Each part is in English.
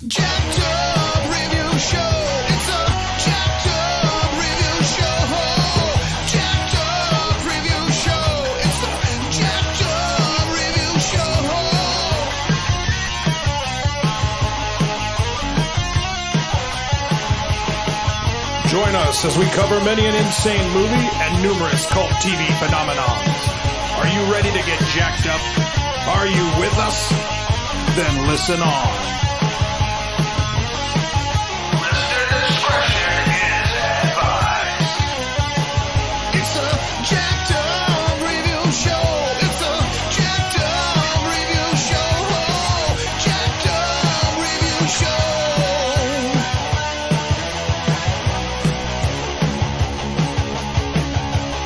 jacked up review show. It's a jacked up review show. Jacked up review show. It's the jacked up review show. Join us as we cover many an insane movie and numerous cult TV phenomenons. Are you ready to get jacked up? Are you with us? Then listen on. Listener discretion is advised. It's a jacked up review show. It's a jacked up review show. Jacked up review show.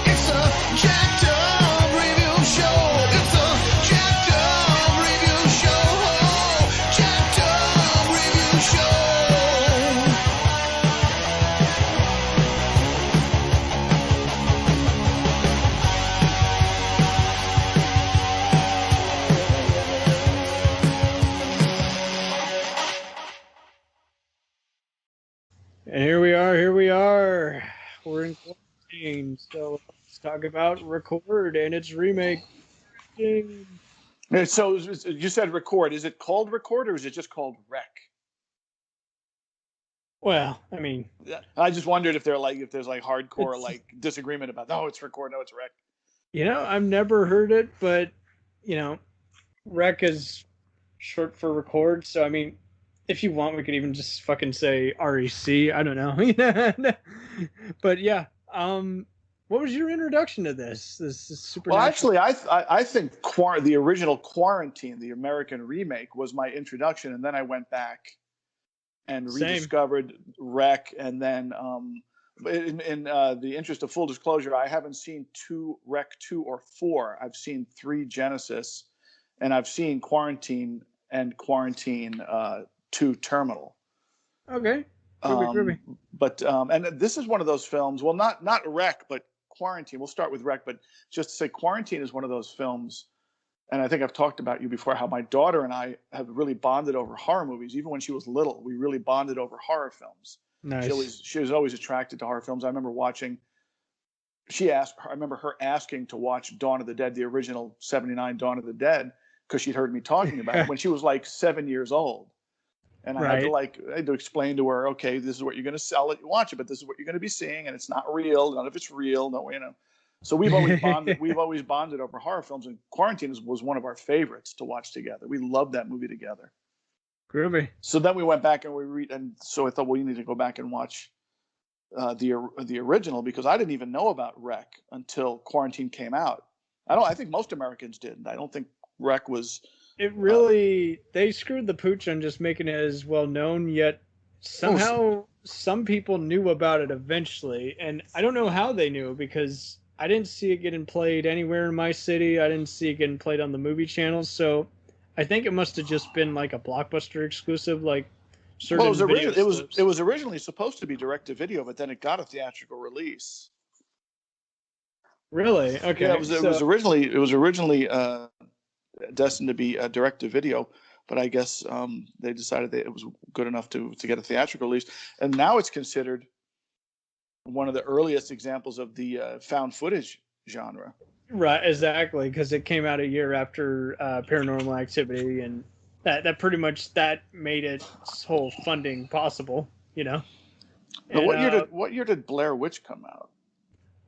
It's a jacked up review show. It's a jacked up review show. Jacked up review show. And here we are. We're in quarantine, so let's talk about Record and its remake. So you said Record. Is it called Record or is it just called Rec? Well, I mean, I just wondered if there's hardcore disagreement about it's Record, no, it's Rec. I've never heard it, but Rec is short for Record, so I mean, if you want, we could even just fucking say REC. I don't know. But yeah, what was your introduction to this? This is super. Well, actually, I think the original Quarantine, the American remake, was my introduction, and then I went back and rediscovered Rec, and then in the interest of full disclosure, I haven't seen Rec 2 or 4. I've seen 3 Genesis, and I've seen Quarantine and Quarantine 2 Terminal. Okay. Groovy. But and this is one of those films. Well, not Rec, but Quarantine. We'll start with Rec, but just to say, Quarantine is one of those films. And I think I've talked about you before how my daughter and I have really bonded over horror movies. Even when she was little, we really bonded over horror films. Nice. She was always attracted to horror films. I remember I remember her asking to watch Dawn of the Dead, the original '79 Dawn of the Dead, because she'd heard me talking about it when she was like 7 years old. And I had to explain to her, okay, this is what you're going to sell it. You watch it, but this is what you're going to be seeing, and it's not real. None of it's real. No, So we've always bonded. We've always bonded over horror films, and Quarantine was one of our favorites to watch together. We loved that movie together. Groovy. So then we went back and and so I thought, well, you need to go back and watch the original, because I didn't even know about Rec until Quarantine came out. I think most Americans didn't. I don't think Rec was. It really, they screwed the pooch on just making it as well known, yet somehow some people knew about it eventually. And I don't know how they knew, because I didn't see it getting played anywhere in my city. I didn't see it getting played on the movie channels. So I think it must have just been like a Blockbuster exclusive, like certain it was originally supposed to be direct to video, but then it got a theatrical release. Really? Okay. Yeah, it was originally destined to be direct to video, but I guess they decided that it was good enough to get a theatrical release, and now it's considered one of the earliest examples of the found footage genre. Right, exactly, because it came out a year after Paranormal Activity, and that pretty much made its whole funding possible, And, what year did Blair Witch come out?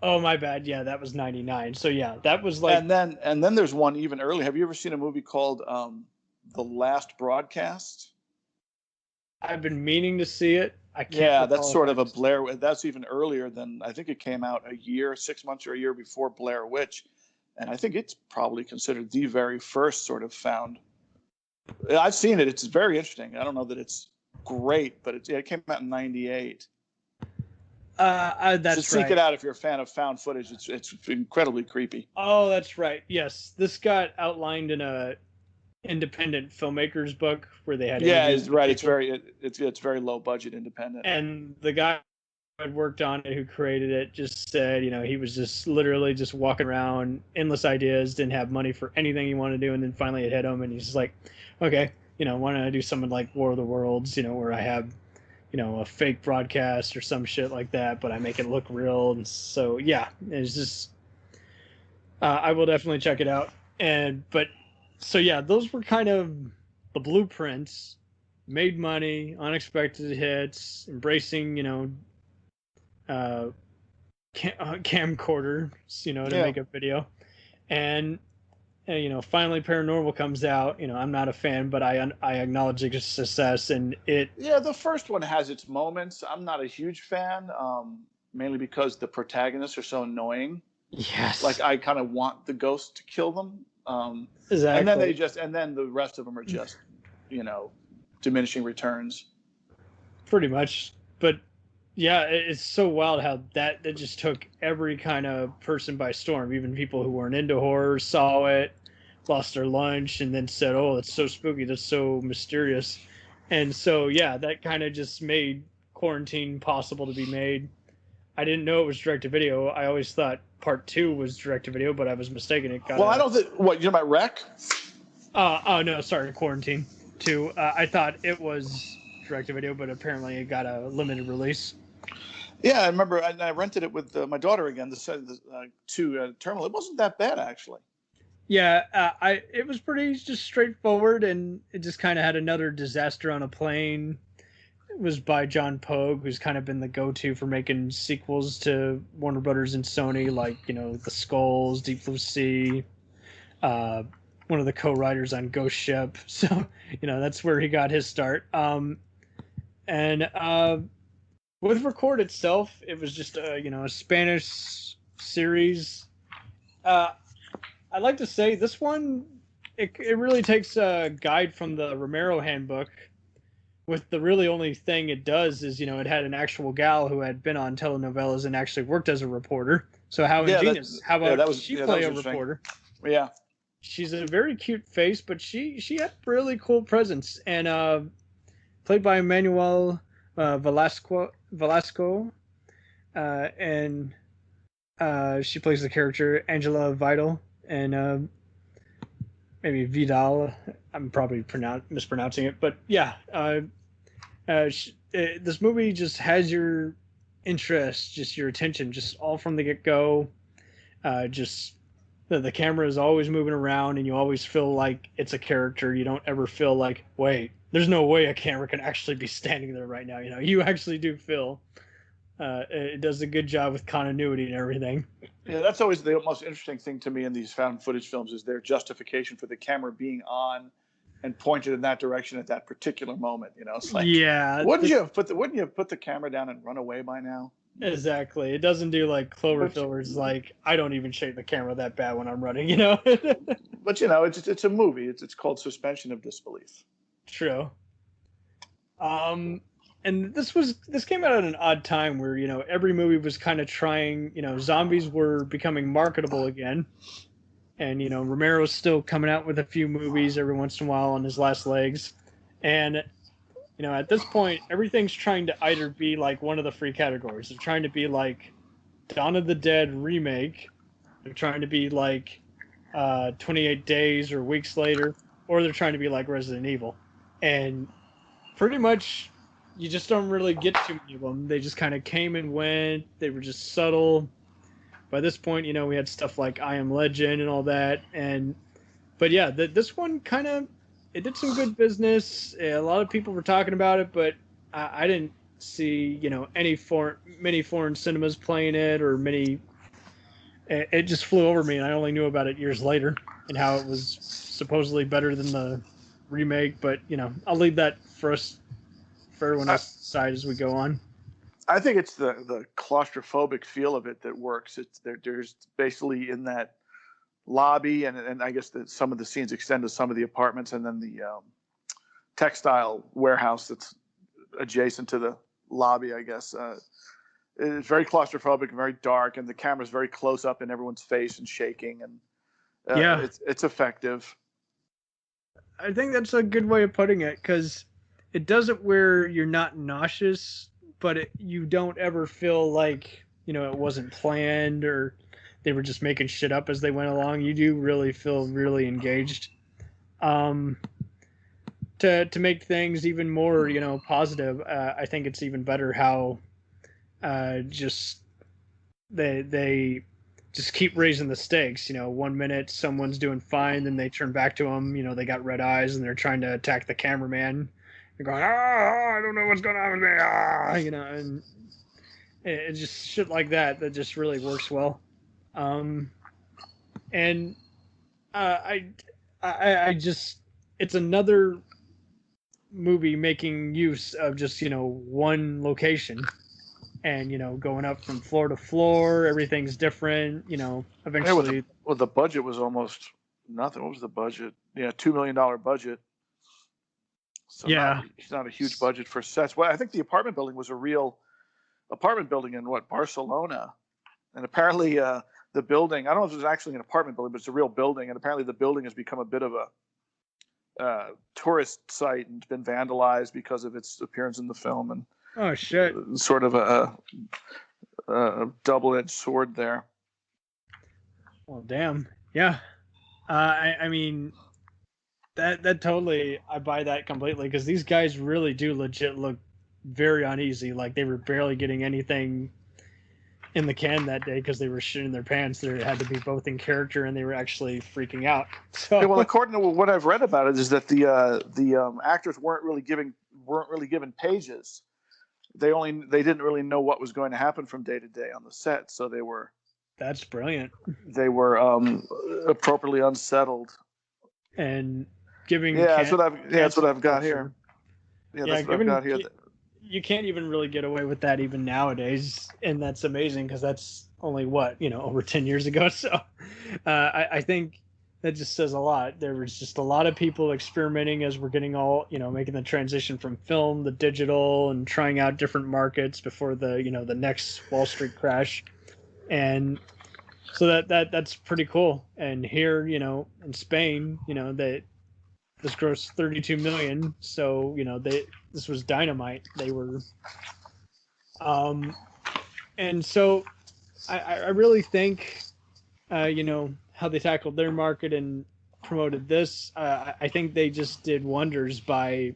Oh, my bad. Yeah, that was 99. So yeah, that was like. And then there's one even earlier. Have you ever seen a movie called The Last Broadcast? I've been meaning to see it. I can't. Yeah, that's sort of a Blair. That's even earlier than, I think it came out 6 months or a year before Blair Witch, and I think it's probably considered the very first sort of found. I've seen it. It's very interesting. I don't know that it's great, but it came out in '98. That's Seek it out if you're a fan of found footage. It's incredibly creepy. Oh, that's right. Yes, this got outlined in a independent filmmaker's book where they had. Yeah, it's right. It's very low budget independent. And the guy who had worked on it, who created it, just said, he was just literally just walking around, endless ideas, didn't have money for anything he wanted to do, and then finally it hit him, and he's just like, okay, why don't I do something like War of the Worlds, where I have, a fake broadcast or some shit like that, but I make it look real. And so, yeah, it's just, I will definitely check it out. So yeah, those were kind of the blueprints. Made money, unexpected hits, embracing, camcorders, to make a video. And finally Paranormal comes out. I'm not a fan, but I acknowledge its success, and it. Yeah, the first one has its moments. I'm not a huge fan, mainly because the protagonists are so annoying. Yes. Like, I kind of want the ghost to kill them. Exactly. And then the rest of them are just, diminishing returns. Pretty much. But yeah, it's so wild how that just took every kind of person by storm. Even people who weren't into horror saw it, lost their lunch, and then said, "Oh, it's so spooky, that's so mysterious." And so yeah, that kind of just made Quarantine possible to be made. I didn't know it was direct to video. I always thought part 2 was direct to video, but I was mistaken. It got. Well, I don't think. What, you know about Wreck? Oh no, sorry, Quarantine 2. I thought it was direct to video, but apparently it got a limited release. Yeah, I remember. I rented it with my daughter again. To Terminal. It wasn't that bad, actually. Yeah, it was pretty just straightforward, and it just kind of had another disaster on a plane. It was by John Pogue, who's kind of been the go-to for making sequels to Warner Brothers and Sony, like The Skulls, Deep Blue Sea. One of the co-writers on Ghost Ship, so that's where he got his start. With Record itself, it was just a Spanish series. I'd like to say this one, it really takes a guide from the Romero handbook, with the really only thing it does is, it had an actual gal who had been on telenovelas and actually worked as a reporter. So how ingenious. How about she play a reporter? Yeah. She's a very cute face, but she had really cool presence. And played by Manuel Velasco. And she plays the character Angela Vidal. And maybe Vidal. I'm probably mispronouncing it, but yeah. This movie just has your interest, just your attention, just all from the get-go. Just the camera is always moving around, and you always feel like it's a character. You don't ever feel like, wait, there's no way a camera can actually be standing there right now. You actually do feel. It does a good job with continuity and everything. Yeah, that's always the most interesting thing to me in these found footage films is their justification for the camera being on and pointed in that direction at that particular moment. It's like, yeah, wouldn't you have put the camera down and run away by now? Exactly. It doesn't do like Cloverfield, where it's like, I don't even shake the camera that bad when I'm running. But it's a movie. It's called suspension of disbelief. True. And this came out at an odd time where every movie was kind of trying. Zombies were becoming marketable again, and Romero's still coming out with a few movies every once in a while on his last legs, and at this point everything's trying to either be like one of the three categories. They're trying to be like Dawn of the Dead remake, they're trying to be like 28 Days or Weeks Later, or they're trying to be like Resident Evil, and pretty much. You just don't really get too many of them. They just kind of came and went. They were just subtle. By this point, we had stuff like I Am Legend and all that. But yeah, this one it did some good business. A lot of people were talking about it, but I didn't see, many foreign cinemas playing it or many. It just flew over me, and I only knew about it years later and how it was supposedly better than the remake. But I'll leave that for us. For everyone else to decide as we go on. I think it's the claustrophobic feel of it that works. There's basically in that lobby, and I guess that some of the scenes extend to some of the apartments, and then the textile warehouse that's adjacent to the lobby. I guess it's very claustrophobic and very dark, and the camera's very close up in everyone's face and shaking, and it's effective. I think that's a good way of putting it, because it does it where you're not nauseous, but you don't ever feel like, it wasn't planned or they were just making shit up as they went along. You do really feel really engaged. To to make things even more, positive, I think it's even better how just they just keep raising the stakes. 1 minute someone's doing fine, then they turn back to them. They got red eyes and they're trying to attack the cameraman. They're going, I don't know what's going on with me, and it's just shit like that just really works well. And I just, it's another movie making use of just one location, and going up from floor to floor, everything's different. Eventually, well, the budget was almost nothing. What was the budget? Yeah, $2 million budget. So yeah, it's not a huge budget for sets. Well, I think the apartment building was a real apartment building in Barcelona, and apparently the building, I don't know if it was actually an apartment building, but it's a real building, and apparently the building has become a bit of a tourist site and been vandalized because of its appearance in the film, and oh shit, sort of a double-edged sword there. Well, damn, yeah. I mean, that totally, I buy that completely, because these guys really do legit look very uneasy, like they were barely getting anything in the can that day because they were shitting their pants. They had to be both in character and they were actually freaking out. So, yeah, well, according to what I've read about it, is that the actors weren't really given pages. They didn't really know what was going to happen from day to day on the set, so they were. That's brilliant. They were appropriately unsettled and giving. Yeah, that's what I've got here. Yeah, that's what I've got here. You can't even really get away with that even nowadays, and that's amazing because that's only over 10 years ago. So I think that just says a lot. There was just a lot of people experimenting as we're getting all, making the transition from film to digital and trying out different markets before the next Wall Street crash. And so that's pretty cool. And here, in Spain, this grossed 32 million. So, this was dynamite. They were, and so I really think, how they tackled their market and promoted this. I think they just did wonders by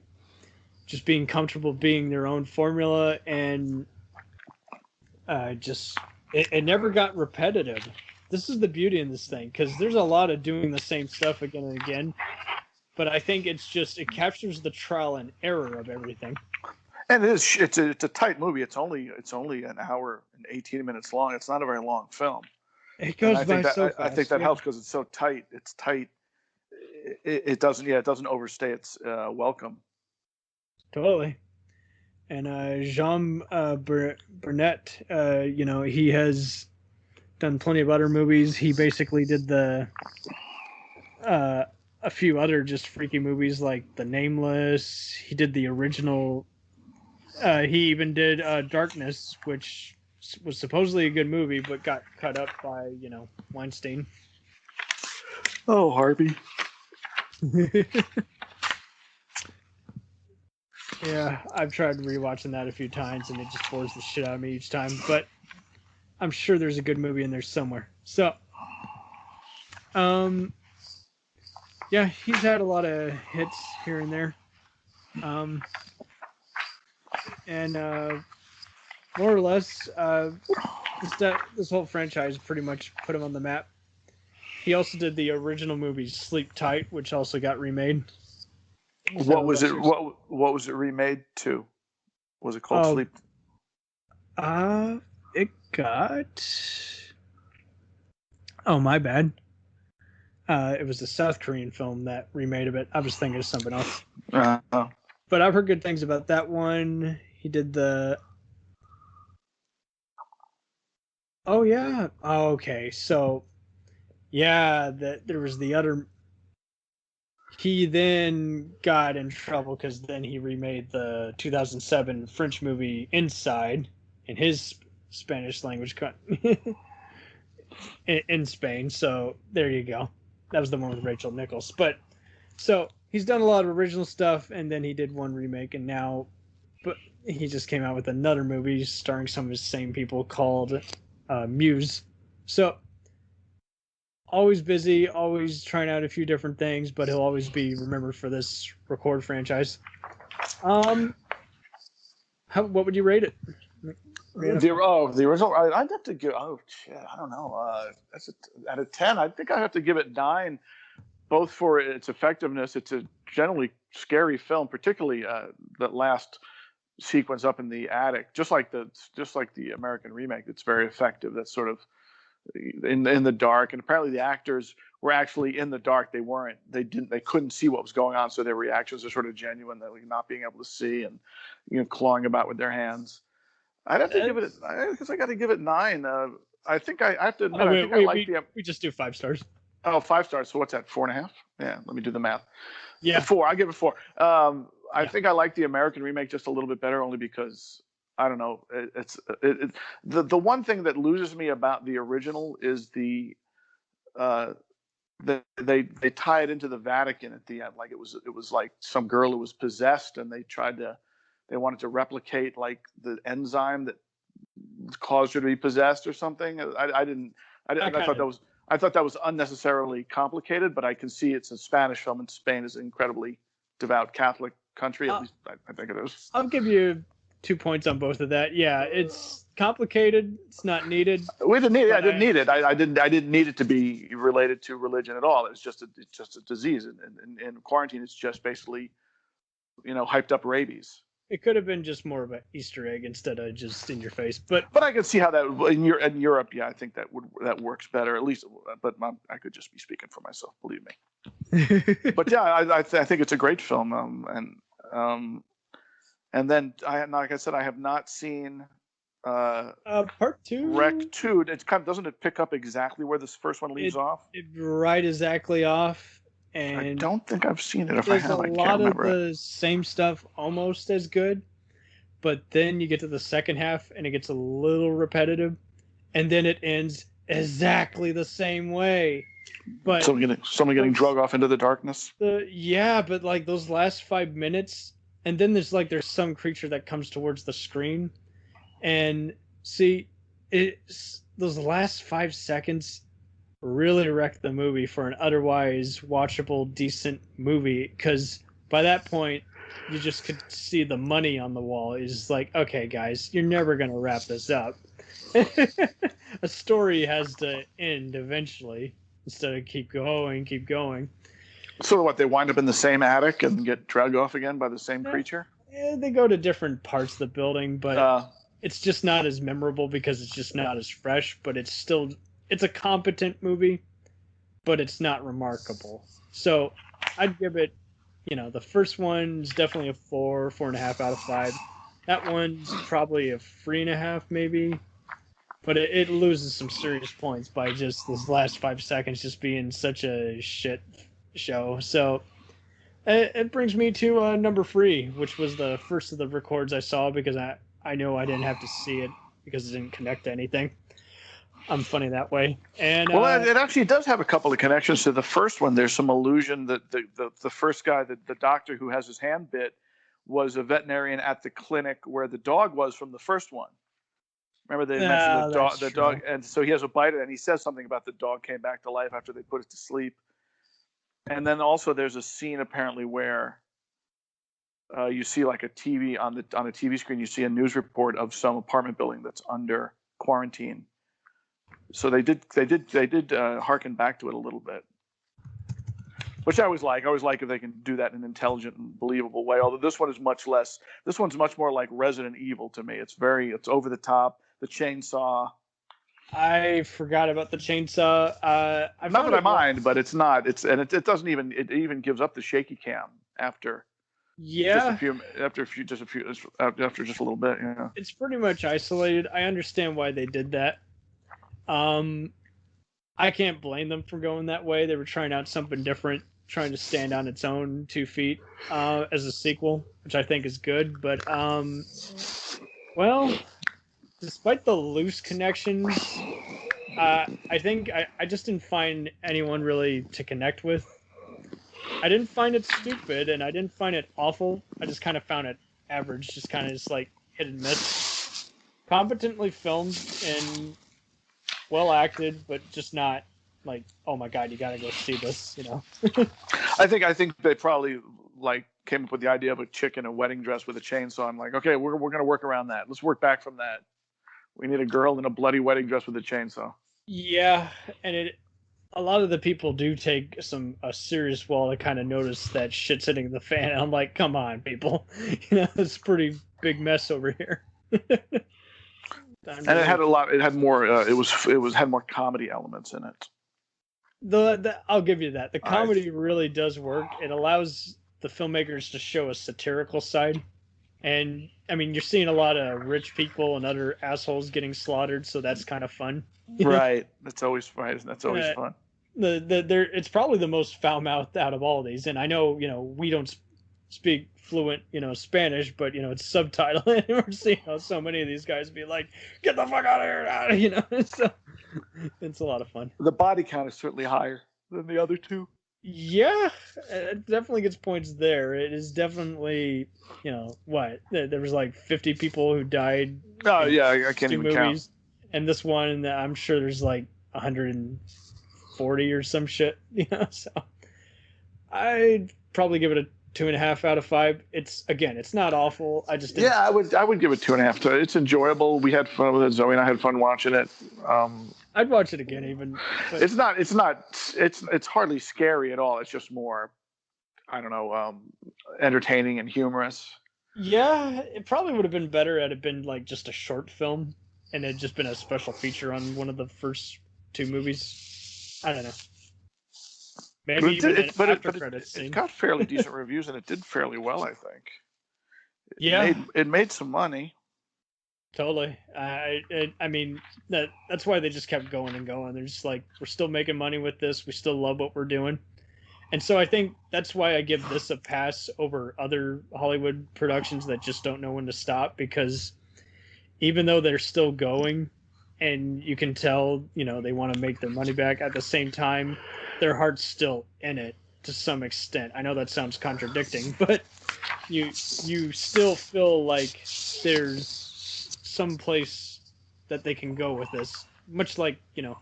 just being comfortable being their own formula, and it never got repetitive. This is the beauty in this thing, because there's a lot of doing the same stuff again and again. But I think it captures the trial and error of everything. And it's a tight movie. It's only an hour and 18 minutes long. It's not a very long film. It goes by so fast. I think that helps because it's so tight. It's tight. It doesn't overstay its welcome. Totally. And Jean Burnett, he has done plenty of other movies. He basically did a few other just freaky movies like The Nameless. He did the original. He even did Darkness, which was supposedly a good movie, but got cut up by, Weinstein. Oh, Harvey. Yeah, I've tried rewatching that a few times, and it just bores the shit out of me each time. But I'm sure there's a good movie in there somewhere. So, yeah, he's had a lot of hits here and there. And more or less, this whole franchise pretty much put him on the map. He also did the original movie Sleep Tight, which also got remade. What was it? What was it remade to? Was it called Sleep? It got. Oh, my bad. It was the South Korean film that remade of it. I was thinking of something else. But I've heard good things about that one. He did the. Oh yeah. Oh, okay. So, yeah, there was the other. He then got in trouble because then he remade the 2007 French movie Inside in his Spanish language in Spain. So there you go. That was the one with Rachel Nichols. But so he's done a lot of original stuff, and then he did one remake, and now, but he just came out with another movie starring some of his same people called Muse. So always busy, always trying out a few different things, but he'll always be remembered for this Record franchise. What would you rate it? The original. I'd have to give. Oh shit, I don't know. Out of 10, I think I have to give it 9, both for its effectiveness. It's a generally scary film, particularly that last sequence up in the attic. Just like the American remake, it's very effective. That's sort of in the dark, and apparently the actors were actually in the dark. They couldn't see what was going on, so their reactions are sort of genuine. They're not being able to see and clawing about with their hands. I'd have to give it. I guess I got to give it 9. I think I have to admit. We just do 5 stars. Oh, 5 stars. So what's that? 4.5? Yeah. Let me do the math. Yeah. 4. I give it 4. I think I like the American remake just a little bit better, only because I don't know. The one thing that loses me about the original is they tie it into the Vatican at the end. Like it was like some girl who was possessed, and they wanted to replicate like the enzyme that caused her to be possessed or something. I thought that was unnecessarily complicated, but I can see it's a Spanish film, and Spain is an incredibly devout Catholic country. At least I think it is. I'll give you 2 points on both of that. Yeah, it's complicated. It's not needed. We didn't need it. I didn't need it. I didn't need it to be related to religion at all. It's just a disease. And in quarantine, it's just basically, hyped up rabies. It could have been just more of an Easter egg instead of just in your face. But I can see how that in Europe, yeah, I think that works better at least. But I could just be speaking for myself, believe me. But yeah, I think it's a great film. And then like I said, I have not seen part 2. Rec 2. It's doesn't it pick up exactly where this first one leaves off? It right exactly off. And I don't think I've seen it. If I have, I can't remember. There's a lot of the same stuff, almost as good, but then you get to the second half and it gets a little repetitive, and then it ends exactly the same way. But someone getting drug off into the darkness. But like those last 5 minutes, and then there's some creature that comes towards the screen, and see, those last 5 seconds really wrecked the movie for an otherwise watchable, decent movie, because by that point you just could see the money on the wall. Is like, okay guys, you're never going to wrap this up. A story has to end eventually instead of keep going. So what, they wind up in the same attic and get dragged off again by the same creature? Yeah, they go to different parts of the building, but it's just not as memorable because it's just not as fresh, but it's a competent movie, but it's not remarkable. So I'd give it, the first one's definitely a 4.5 out of 5. That one's probably a 3.5 maybe, but it loses some serious points by just those last 5 seconds just being such a shit show. So it brings me to number 3, which was the first of the records I saw because I know I didn't have to see it because it didn't connect to anything. I'm funny that way. And it actually does have a couple of connections to the first one. There's some allusion that the first guy, the doctor who has his hand bit, was a veterinarian at the clinic where the dog was from the first one. Remember they mentioned the dog, and so he has a bite, and he says something about the dog came back to life after they put it to sleep. And then also there's a scene apparently where you see like a TV on a TV screen. You see a news report of some apartment building that's under quarantine. So they did harken back to it a little bit, which I always like. I always like if they can do that in an intelligent and believable way. Although this one is much less. This one's much more like Resident Evil to me. It's over the top. The chainsaw. I forgot about the chainsaw. Not that I mind, but it's not. It doesn't even. It even gives up the shaky cam after. Yeah. After just a little bit. Yeah. It's pretty much isolated. I understand why they did that. I can't blame them for going that way. They were trying out something different, trying to stand on its own 2 feet as a sequel, which I think is good. But, well, despite the loose connections, I think I just didn't find anyone really to connect with. I didn't find it stupid, and I didn't find it awful. I just kind of found it average, just kind of just like hit and miss. Competently filmed and well acted, but just not like, oh my God, you got to go see this, you know? I think they probably like came up with the idea of a chick in a wedding dress with a chainsaw. I'm like, okay, we're going to work around that. Let's work back from that. We need a girl in a bloody wedding dress with a chainsaw. Yeah, and a lot of the people do take a serious while to kind of notice that shit's hitting the fan. I'm like, come on, people, you know, it's a pretty big mess over here. And it had a lot. It had more. Had more comedy elements in it. I'll give you that. The comedy really does work. It allows the filmmakers to show a satirical side, and I mean, you're seeing a lot of rich people and other assholes getting slaughtered, so that's kind of fun. Right. That's always right. That's always fun. It's probably the most foul-mouthed out of all of these, and I know, you know, we don't speak fluent, you know, Spanish, but you know, it's subtitled, and we're seeing so many of these guys be like, "Get the fuck out of here!" You know, so it's a lot of fun. The body count is certainly higher than the other two. Yeah, it definitely gets points there. It is definitely, you know, what there was like 50 people who died. Oh yeah, I can't even count. And this one, I'm sure there's like 140 or some shit. You know, so I'd probably give it a 2.5 out of 5. It's not awful. I would give it 2.5. It's enjoyable. We had fun with it. Zoe and I had fun watching it. I'd watch it again even. But... It's hardly scary at all. It's just more, I don't know, entertaining and humorous. Yeah, it probably would have been better had it been like just a short film and it had just been a special feature on one of the first 2 movies. I don't know. Maybe it got fairly decent reviews and it did fairly well, I think. It made some money. Totally. I mean, that's why they just kept going and going. They're just like, we're still making money with this. We still love what we're doing. And so I think that's why I give this a pass over other Hollywood productions that just don't know when to stop, because even though they're still going and you can tell, you know, they want to make their money back, at the same time, their heart's still in it to some extent. I know that sounds contradicting, but you still feel like there's some place that they can go with this, much like, you know,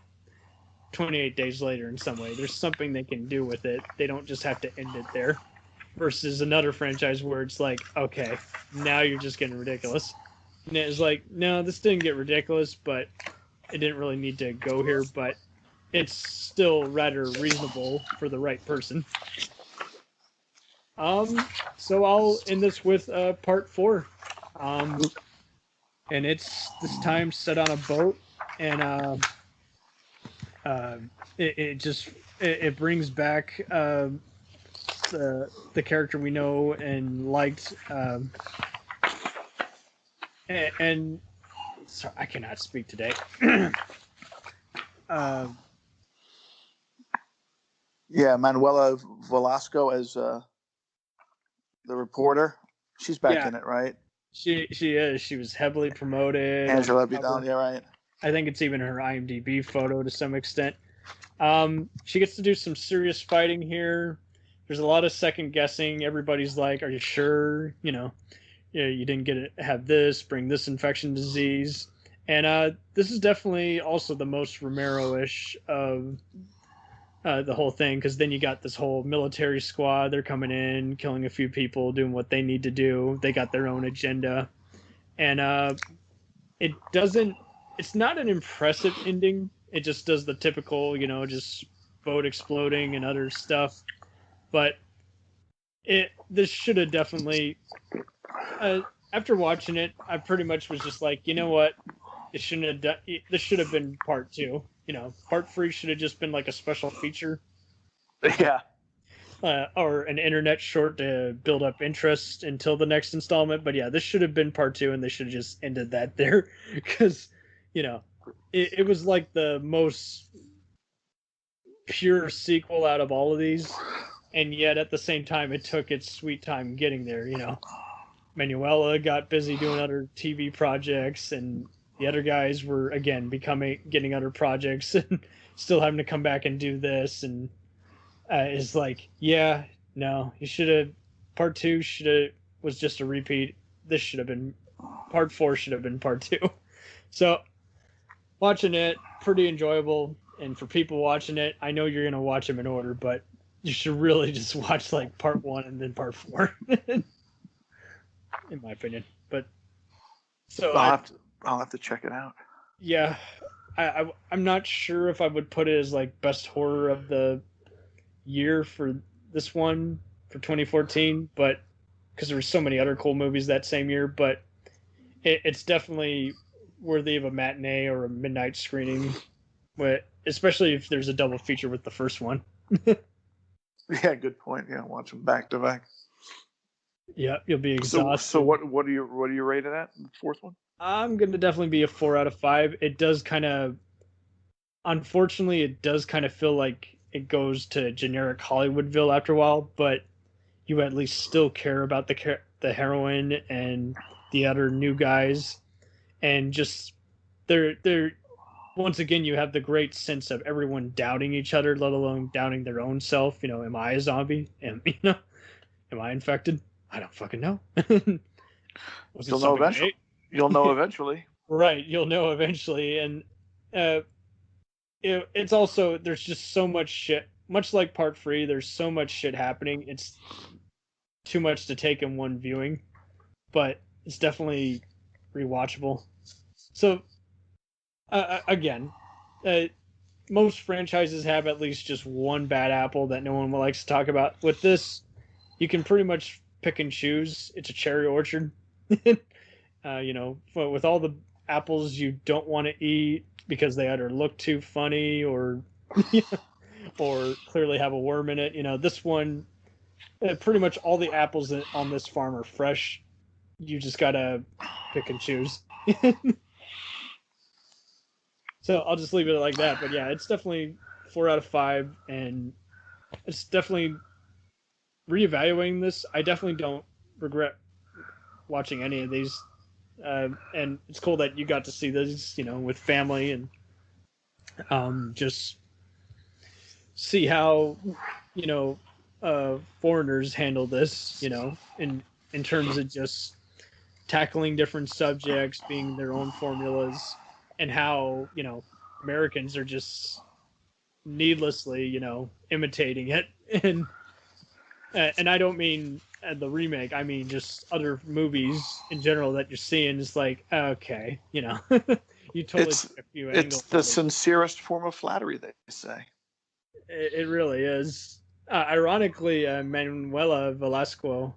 28 Days Later in some way. There's something they can do with it. They don't just have to end it there. Versus another franchise where it's like, okay, now you're just getting ridiculous. And it's like, no, this didn't get ridiculous, but it didn't really need to go here, but it's still rather reasonable for the right person. So I'll end this with part 4. And it's this time set on a boat, and it brings back the character we know and liked, and sorry, I cannot speak today. Yeah, Manuela Velasco as the reporter. She's back in it, right? She is. She was heavily promoted. Angela Vidal, yeah, right. I think it's even her IMDb photo to some extent. She gets to do some serious fighting here. There's a lot of second guessing. Everybody's like, "Are you sure? You know, you didn't have this, bring this infection disease." And this is definitely also the most Romero-ish of the whole thing, because then you got this whole military squad. They're coming in, killing a few people, doing what they need to do. They got their own agenda. And it's not an impressive ending. It just does the typical, you know, just boat exploding and other stuff. But this should have definitely, after watching it, I pretty much was just like, you know what? This should have been part 2. You know, part 3 should have just been like a special feature. Yeah. Or an internet short to build up interest until the next installment. But yeah, this should have been part 2, and they should have just ended that there. Because, you know, it was like the most pure sequel out of all of these. And yet at the same time, it took its sweet time getting there, you know. Manuela got busy doing other TV projects, and the other guys were, again, getting other projects and still having to come back and do this. And it's like, yeah, no, part 2 was just a repeat. This should have been, part 4 should have been part 2. So watching it, pretty enjoyable. And for people watching it, I know you're gonna watch them in order, but you should really just watch like part 1 and then part 4, in my opinion. But so I'll have to check it out. Yeah, I'm not sure if I would put it as like best horror of the year for this one for 2014, but because there were so many other cool movies that same year, but it's definitely worthy of a matinee or a midnight screening, especially if there's a double feature with the first one. Yeah, good point. Yeah, watch them back to back. Yeah, you'll be exhausted. So what do you rate it at? The fourth one? I'm going to definitely be a 4 out of 5. It does unfortunately, it does kind of feel like it goes to generic Hollywoodville after a while, but you at least still care about the heroine and the other new guys, and just they're once again, you have the great sense of everyone doubting each other, let alone doubting their own self. You know, am I a zombie? Am I infected? I don't fucking know. You'll know eventually. You'll know eventually. Right, you'll know eventually, and it's also, there's just so much shit. Much like part 3, there's so much shit happening. It's too much to take in one viewing, but it's definitely rewatchable. So, again, most franchises have at least just one bad apple that no one likes to talk about. With this, you can pretty much pick and choose. It's a cherry orchard. With all the apples you don't want to eat because they either look too funny or or clearly have a worm in it. This one, pretty much all the apples on this farm are fresh. You just gotta pick and choose. So I'll just leave it like that. But yeah, it's definitely 4 out of 5, and it's definitely reevaluating this. I definitely don't regret watching any of these, and it's cool that you got to see this, with family, and just see how foreigners handle this, in terms of just tackling different subjects, being their own formulas, and how Americans are just needlessly imitating it, and I don't mean the remake, I mean just other movies in general that you're seeing. Is like, okay, you totally took a few angles. It's the sincerest form of flattery, they say. It really is. Ironically, Manuela Velasco,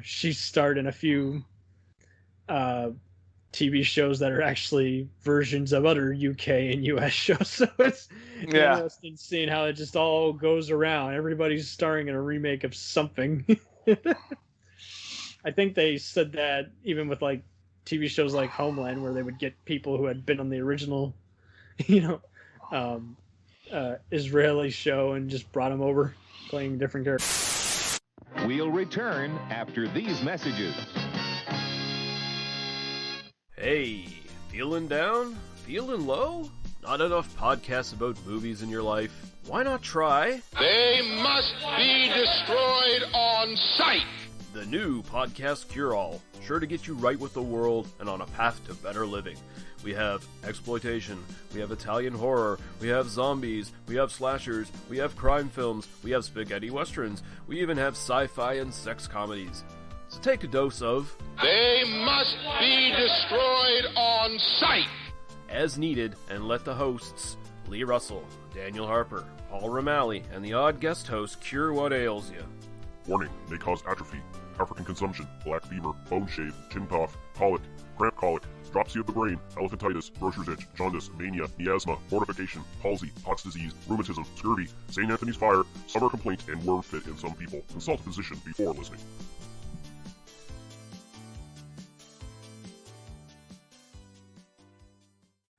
she starred in a few TV shows that are actually versions of other UK and US shows. So it's interesting seeing how it just all goes around. Everybody's starring in a remake of something. I think they said that even with like TV shows like Homeland, where they would get people who had been on the original, Israeli show and just brought them over playing different characters. We'll return after these messages. Hey, feeling down? Feeling low? Not enough podcasts about movies in your life? Why not try They must be destroyed on sight. the new Podcast Cure-All, sure to get you right with the world and on a path to better living. We have exploitation, we have Italian horror, we have zombies, we have slashers, we have crime films, we have spaghetti westerns, we even have sci-fi and sex comedies. So take a dose of They must be destroyed on sight. as needed, and let the hosts, Lee Russell, Daniel Harper, Paul Romali, and the odd guest host cure what ails you. Warning, may cause atrophy, African consumption, black fever, bone shave, chin cough, colic, cramp colic, dropsy of the brain, elephantitis, grocer's itch, jaundice, mania, miasma, mortification, palsy, Pott's disease, rheumatism, scurvy, St. Anthony's fire, summer complaint, and worm fit in some people. Consult a physician before listening.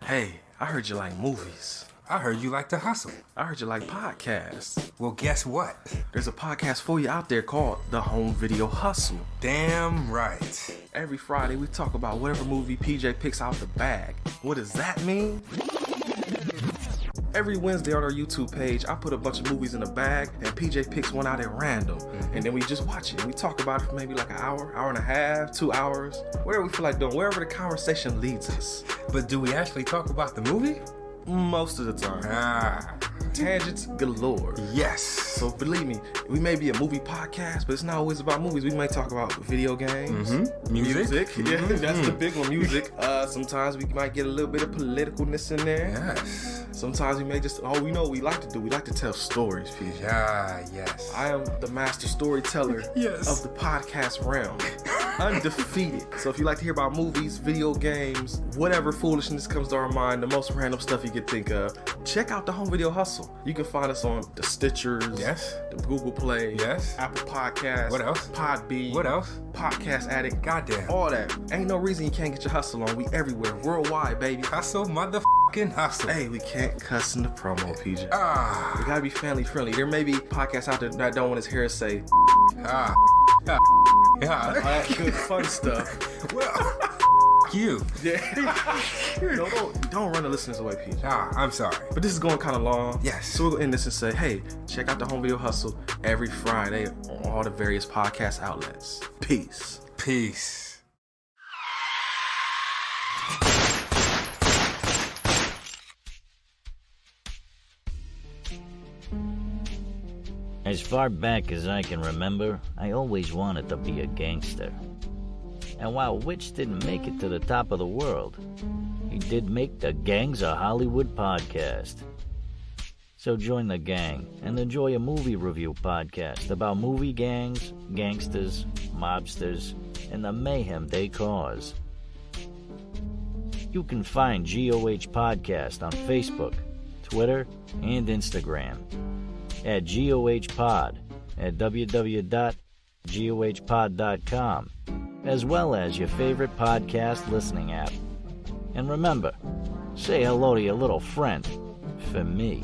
Hey, I heard you like movies. I heard you like to hustle. I heard you like podcasts. Well, guess what? There's a podcast for you out there called The Home Video Hustle. Damn right. Every Friday, we talk about whatever movie PJ picks out the bag. What does that mean? Every Wednesday on our YouTube page, I put a bunch of movies in a bag, and PJ picks one out at random. And then we just watch it. We talk about it for maybe like an hour, hour and a half, 2 hours, whatever we feel like doing, wherever the conversation leads us. But do we actually talk about the movie? Most of the time. Ah. Tangents galore. Yes. So believe me, we may be a movie podcast, but it's not always about movies. We might talk about video games, Music. Yeah, that's the big one. Music. Sometimes we might get a little bit of politicalness in there. Yes. Sometimes we may just, we know what we like to do. We like to tell stories, PJ. Yeah, yes. I am the master storyteller of the podcast realm. Undefeated. So if you like to hear about movies, video games, whatever foolishness comes to our mind, the most random stuff you could think of, check out the Home Video Hustle. You can find us on the Stitchers, the Google Play, Apple Podcasts, What else? Podbean, What else? Podcast Addict, Goddamn. all that. Ain't no reason you can't get your hustle on. We everywhere, worldwide, baby. Hustle, motherfucking hustle. Hey, we can't cuss in the promo, PJ. Ah. We gotta be family friendly. There may be podcasts out there that don't want his hair say Ah. Ah. all Yeah. that good fun stuff. Well, you. Yeah. don't run the listeners away, PJ. Ah, I'm sorry. But this is going kind of long. Yes. So we're going to end this and say, hey, check out the Home Video Hustle every Friday on all the various podcast outlets. Peace. Peace. As far back as I can remember, I always wanted to be a gangster. And while Witch didn't make it to the top of the world, he did make the Gangs of Hollywood podcast. So join the gang and enjoy a movie review podcast about movie gangs, gangsters, mobsters, and the mayhem they cause. You can find GOH Podcast on Facebook, Twitter, and Instagram at GOH Pod at www.gohpod.com, as well as your favorite podcast listening app. And remember, say hello to your little friend for me.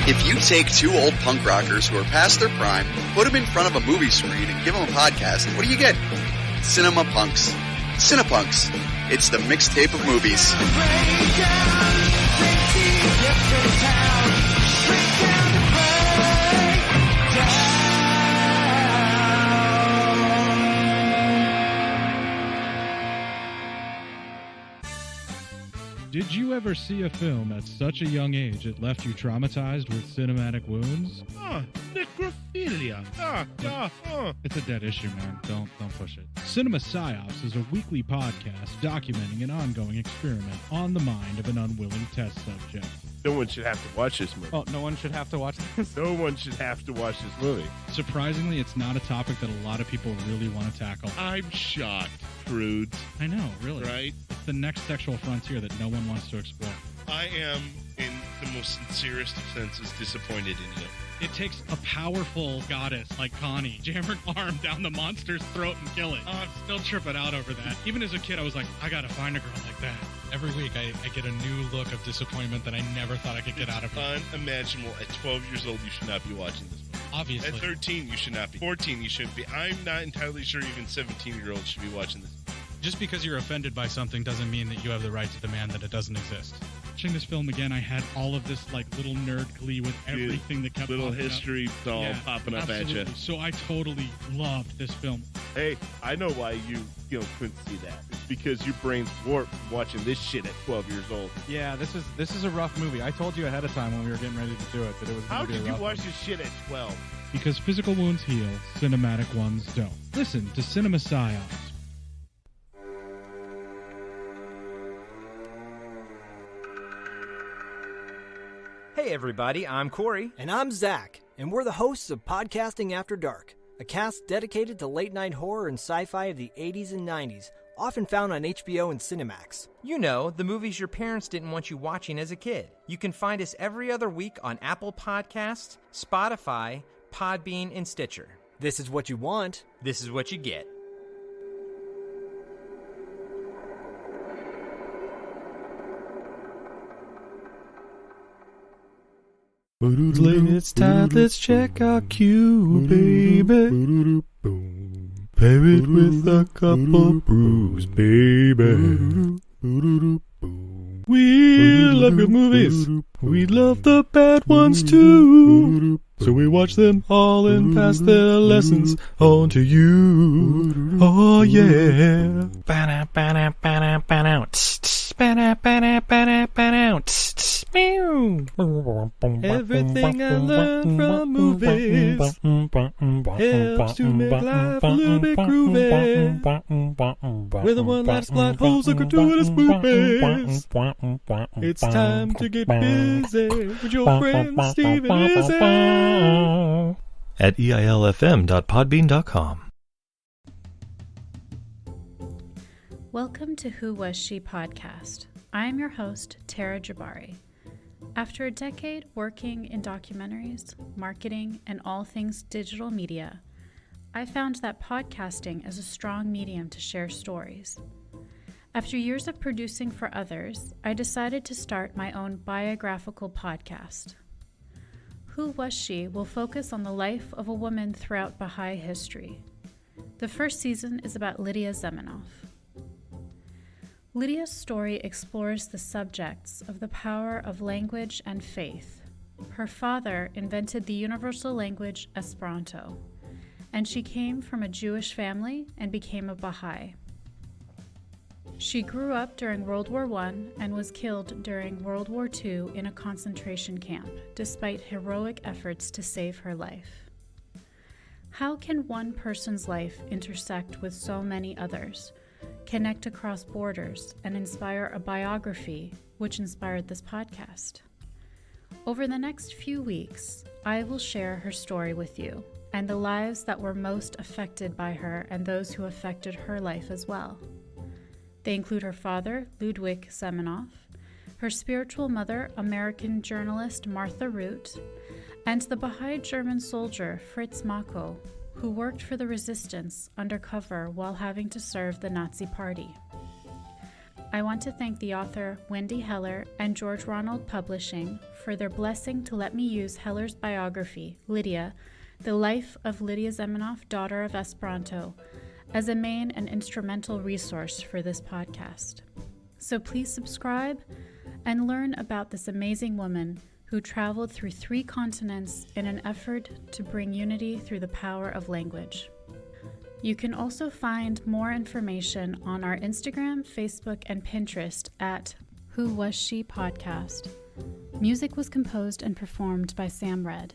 If you take two old punk rockers who are past their prime, put them in front of a movie screen and give them a podcast, what do you get? Cinema Punks. Cinepunks. It's the mixtape of movies. Did you ever see a film at such a young age it left you traumatized with cinematic wounds? Necrophilia. It's a dead issue, man. Don't push it. Cinema Psyops is a weekly podcast documenting an ongoing experiment on the mind of an unwilling test subject. No one should have to watch this movie. Oh, no one should have to watch this? No one should have to watch this movie. Surprisingly, it's not a topic that a lot of people really want to tackle. I'm shocked, prudes. I know, really. Right? It's the next sexual frontier that no one wants to explore. I am, in the most sincerest of senses, disappointed in you. It takes a powerful goddess like Connie, jam her arm down the monster's throat and kill it. Oh, I'm still tripping out over that. Even as a kid, I was like, I gotta find a girl like that. Every week, I get a new look of disappointment that I never thought I could get out of her. Unimaginable. At 12 years old, you should not be watching this movie. Obviously. At 13, you should not be. 14, you shouldn't be. I'm not entirely sure even 17-year-olds should be watching this. Just because you're offended by something doesn't mean that you have the right to demand that it doesn't exist. Watching this film again, I had all of this like little nerd glee with everything that kept little popping history up. all popping up absolutely. at you. So I totally loved this film. Hey, I know why you couldn't see that. It's because your brain's warped from watching this shit at 12 years old. Yeah, this is a rough movie. I told you ahead of time when we were getting ready to do it that it was. How be a did you rough watch one. this shit at 12? Because physical wounds heal, cinematic ones don't. Listen to Cinema Psyops. Hey everybody, I'm Corey. And I'm Zach, and we're the hosts of Podcasting After Dark, a cast dedicated to late-night horror and sci-fi of the 80s and 90s, often found on HBO and Cinemax. You know, the movies your parents didn't want you watching as a kid. You can find us every other week on Apple Podcasts, Spotify, Podbean, and Stitcher. This is what you want. This is what you get. It's time, let's check our cue, baby. Pair it with a couple brews, baby. We love good movies. We love the bad ones too. So we watch them all and pass their lessons on to you. Oh yeah. Everything I learned from movies helps to make life a little bit groovy. With a one-liner plot holes and gratuitous movies. It's time to get busy with your friend Steve and Izzy. At eilfm.podbean.com. Welcome to Who Was She podcast. I am your host, Tara Jabari. After a decade working in documentaries, marketing, and all things digital media, I found that podcasting is a strong medium to share stories. After years of producing for others, I decided to start my own biographical podcast. Who Was She will focus on the life of a woman throughout Baha'i history. The first season is about Lydia Zemenov. Lydia's story explores the subjects of the power of language and faith. Her father invented the universal language Esperanto, and she came from a Jewish family and became a Baha'i. She grew up during World War I and was killed during World War II in a concentration camp, despite heroic efforts to save her life. How can one person's life intersect with so many others, connect across borders, and inspire a biography which inspired this podcast? Over the next few weeks, I will share her story with you and the lives that were most affected by her and those who affected her life as well. They include her father, Lydia Zemenov, her spiritual mother, American journalist Martha Root, and the Baha'i German soldier Fritz Mako, who worked for the resistance undercover while having to serve the Nazi Party. I want to thank the author Wendy Heller and George Ronald Publishing for their blessing to let me use Heller's biography, Lydia, The Life of Lydia Zemenov, Daughter of Esperanto, as a main and instrumental resource for this podcast. So please subscribe and learn about this amazing woman who traveled through 3 continents in an effort to bring unity through the power of language. You can also find more information on our Instagram, Facebook, and Pinterest at Who Was She Podcast. Music was composed and performed by Sam Red.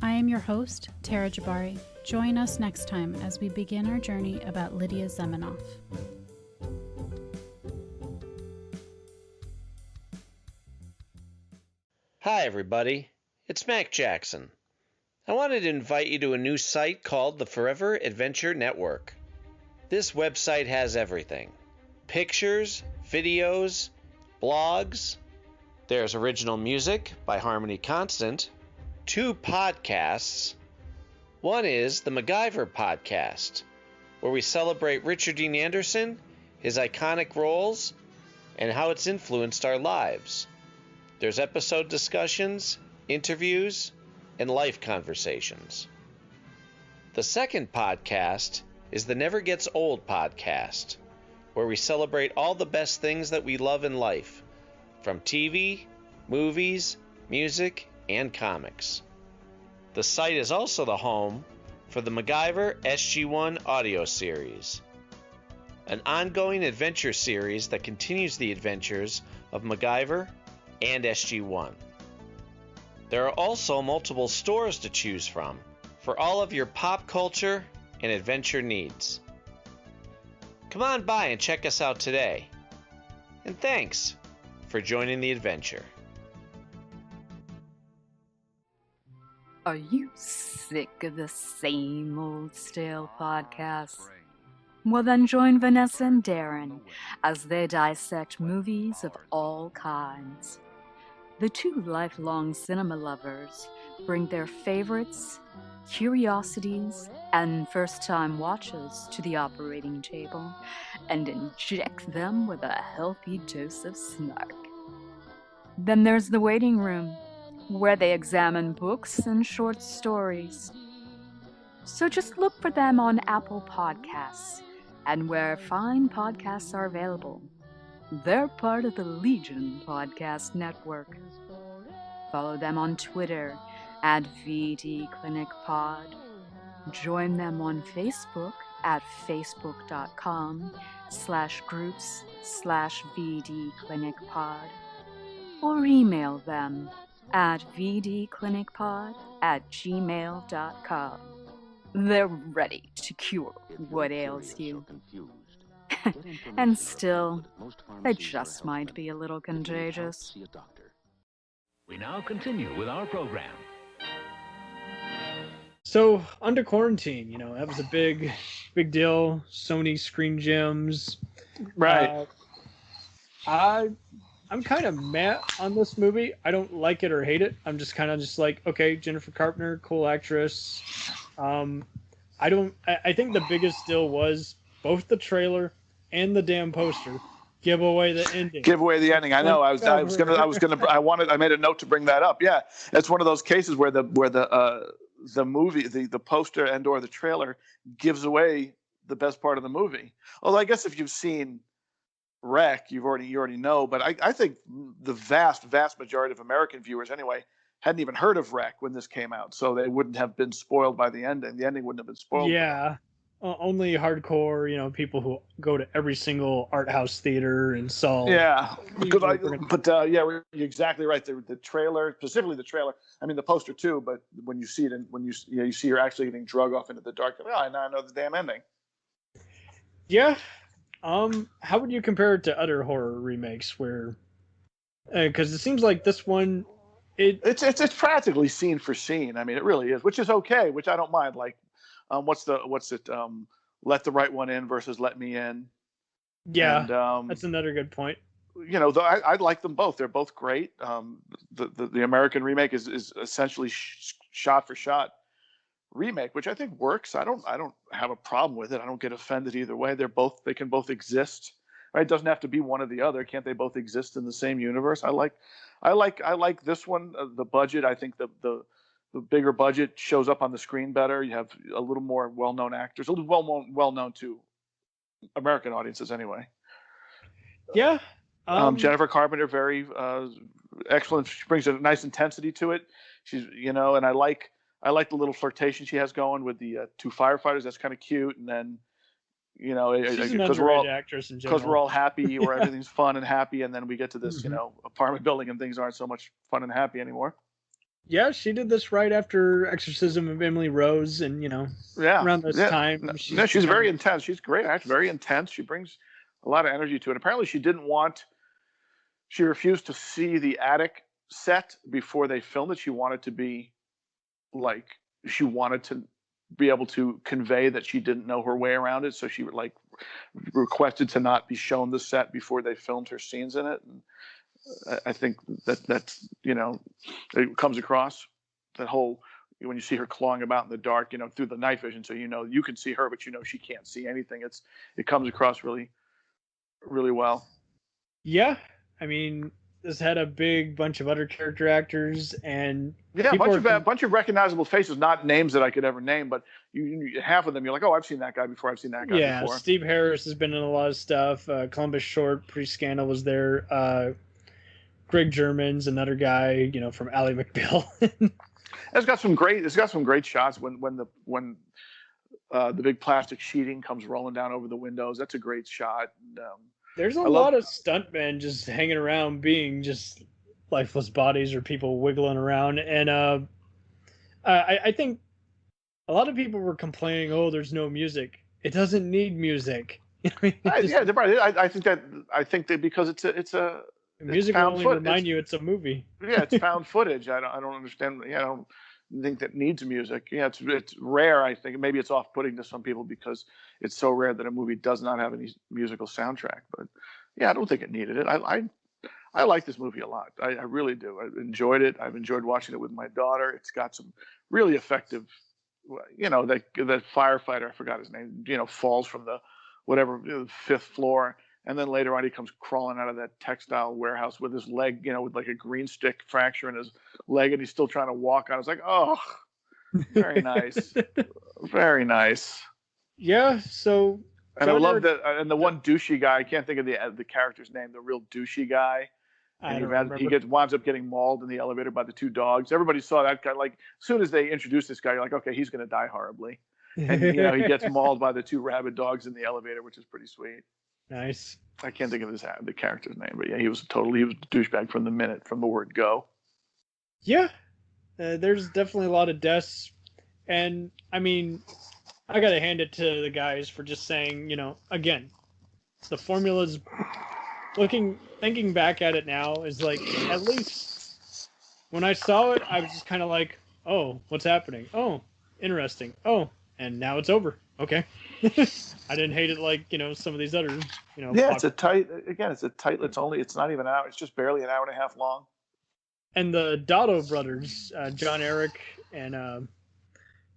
I am your host, Tara Jabari. Join us next time as we begin our journey about Lydia Zemenov. Hi everybody, it's Mac Jackson. I wanted to invite you to a new site called the Forever Adventure Network. This website has everything. Pictures, videos, blogs. There's original music by Harmony Constant, 2 podcasts. One is the MacGyver podcast, where we celebrate Richard Dean Anderson, his iconic roles, and how it's influenced our lives. There's episode discussions, interviews, and life conversations. The second podcast is the Never Gets Old podcast, where we celebrate all the best things that we love in life, from TV, movies, music, and comics. The site is also the home for the MacGyver SG-1 audio series, an ongoing adventure series that continues the adventures of MacGyver and SG-1. There are also multiple stores to choose from for all of your pop culture and adventure needs. Come on by and check us out today. And thanks for joining the adventure. Are you sick of the same old stale podcasts? Well, then join Vanessa and Darren as they dissect movies of all kinds. The 2 lifelong cinema lovers bring their favorites, curiosities, and first-time watches to the operating table and inject them with a healthy dose of snark. Then there's the waiting room, where they examine books and short stories. So just look for them on Apple Podcasts and where fine podcasts are available. They're part of the Legion Podcast Network. Follow them on Twitter at VD Clinic Pod. Join them on Facebook at facebook.com/groups/VD Clinic Pod, or email them at vdclinicpod@gmail.com. They're ready to cure what ails you. And still, they just might be a little contagious. We now continue with our program. So, under quarantine, that was a big deal. Sony Screen Gems. Right. I'm kind of mad on this movie. I don't like it or hate it. I'm just kind of like, okay, Jennifer Carpenter, cool actress. I think the biggest deal was both the trailer and the damn poster give away the ending. Give away the ending. I know. I made a note to bring that up. Yeah, it's one of those cases where the movie, the poster and or the trailer gives away the best part of the movie. Although I guess if you've seen Wreck, you already know. But I think the vast majority of American viewers, anyway, hadn't even heard of Wreck when this came out, so they wouldn't have been spoiled by the ending. The ending wouldn't have been spoiled. Yeah. Only hardcore, people who go to every single art house theater and saw. Yeah, you're exactly right. The trailer, specifically the trailer. I mean, the poster too. But when you see it, and when you see her actually getting drug off into the dark, I know the damn ending. Yeah. How would you compare it to other horror remakes? Where, because it seems like this one, it's practically scene for scene. I mean, it really is, which is okay, which I don't mind. Like. What's it? Let the Right One In versus Let Me In. Yeah, and, that's another good point. I like them both. They're both great. The American remake is essentially shot for shot remake, which I think works. I don't have a problem with it. I don't get offended either way. They can both exist. Right? It doesn't have to be one or the other. Can't they both exist in the same universe? I like this one. The budget. I think the bigger budget shows up on the screen better. You have a little more well-known actors, a little well-known to American audiences anyway. Yeah. Jennifer Carpenter, very excellent. She brings a nice intensity to it. She's, and I like the little flirtation she has going with the two firefighters. That's kind of cute. And then, because we're all happy, or everything's fun and happy, and then we get to this, apartment building and things aren't so much fun and happy anymore. Yeah, she did this right after Exorcism of Emily Rose, and around this time. She's very intense. She's great, actually, very intense. She brings a lot of energy to it. Apparently, she refused to see the attic set before they filmed it. She wanted to be able to convey that she didn't know her way around it, so she requested to not be shown the set before they filmed her scenes in it. And I think that's it comes across that whole when you see her clawing about in the dark, through the night vision, so you can see her, but she can't see anything. It comes across really, really well. Yeah, I mean, this had a big bunch of other character actors, and a bunch of recognizable faces, not names that I could ever name, but half of them you're like, oh, I've seen that guy before. I've seen that guy before. Yeah, Steve Harris has been in a lot of stuff. Columbus Short, pre-Scandal, was there. Greg German's another guy, from Ally McBeal. It's got some great shots when the big plastic sheeting comes rolling down over the windows. That's a great shot. There's a lot of stuntmen just hanging around, being just lifeless bodies or people wiggling around, and I think a lot of people were complaining, "Oh, there's no music." It doesn't need music. Yeah, they're right. I think that because it's a the music will only remind you it's a movie. Yeah, it's found footage. I don't understand. I don't think that needs music. Yeah, it's rare. I think maybe it's off-putting to some people because it's so rare that a movie does not have any musical soundtrack. But yeah, I don't think it needed it. I like this movie a lot. I really do. I enjoyed it. I've enjoyed watching it with my daughter. It's got some really effective. That firefighter, I forgot his name. Falls from the fifth floor. And then later on, he comes crawling out of that textile warehouse with his leg, with like a green stick fracture in his leg, and he's still trying to walk on. It's like, oh, very nice, very nice. Yeah. So. And I love that. And the one douchey guy, I can't think of the character's name. The real douchey guy, I don't And he remember. winds up getting mauled in the elevator by the two dogs. Everybody saw that guy. Like, as soon as they introduced this guy, you're like, okay, he's going to die horribly. And he gets mauled by the two rabid dogs in the elevator, which is pretty sweet. Nice. I can't think of the character's name, but yeah, he was a douchebag from the word go. Yeah, there's definitely a lot of deaths, and I mean, I gotta hand it to the guys for just saying, again, the formula's thinking back at it now is like, at least when I saw it, I was just kind of like, oh, what's happening? Oh, interesting. Oh, and now it's over. Okay. I didn't hate it like, some of these other, Yeah, it's it's not even an hour. It's just barely an hour and a half long. And the Dotto brothers, John Eric and